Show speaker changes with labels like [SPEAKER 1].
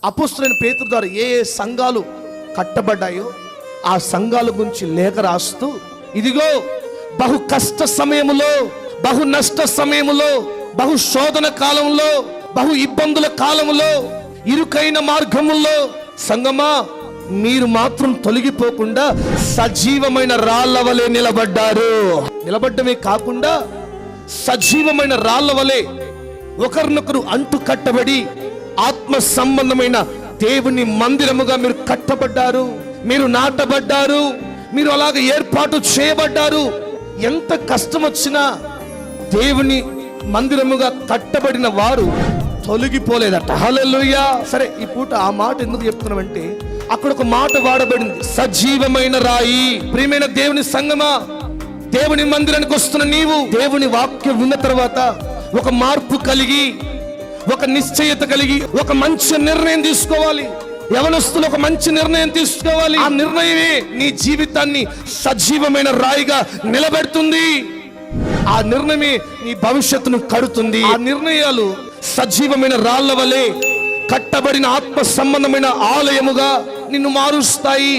[SPEAKER 1] అపోస్తలుడైన పేతురు ద్వారా ఏ ఏ సంఘాలు కట్టబడ్డాయో ఆ సంఘాల గురించి లేఖ రాస్తూ, ఇదిగో బహు కష్ట సమయములో, బహు నష్ట సమయములో, బహు శోధన కాలంలో, బహు ఇబ్బందుల కాలంలో, ఇరుకైన మార్గముల్లో సంగమా మీరు మాత్రం తొలగిపోకుండా సజీవమైన రాళ్ల వలె నిలబడ్డారు. నిలబడ్డమే కాకుండా సజీవమైన రాళ్ల వలె ఒకరినొకరు అంటు కట్టబడి ఆత్మ సంబంధమైన దేవుని మందిరముగా మీరు కట్టబడ్డారు, మీరు నాటబడ్డారు, మీరు అలాగ ఏర్పాటు చేయబడ్డారు. ఎంత కష్టం వచ్చినా దేవుని మందిరముగా కట్టబడిన వారు తొలగిపోలేదట. హల్లెలూయా. సరే, ఈ పూట ఆ మాట ఎందుకు చెప్తున్నామంటే అక్కడ ఒక మాట వాడబడింది, సజీవమైన రాయి. ప్రియమైన దేవుని సంగమా, దేవుని మందిరానికి వస్తున్న నీవు దేవుని వాక్యం విన్న తర్వాత ఒక మార్పు కలిగి, ఒక నిశ్చయత కలిగి, ఒక మంచి నిర్ణయం తీసుకోవాలి. యవనస్తులు ఒక మంచి నిర్ణయం తీసుకోవాలి. ఆ నిర్ణయమే నీ జీవితాన్ని సజీవమైన రాయిగా నిలబెడుతుంది. ఆ నిర్ణయమే నీ భవిష్యత్తును కడుతుంది. ఆ నిర్ణయాలు సజీవమైన రాళ్ల వలె కట్టబడిన ఆత్మ సంబంధమైన ఆలయముగా నిన్ను మారుస్తాయి.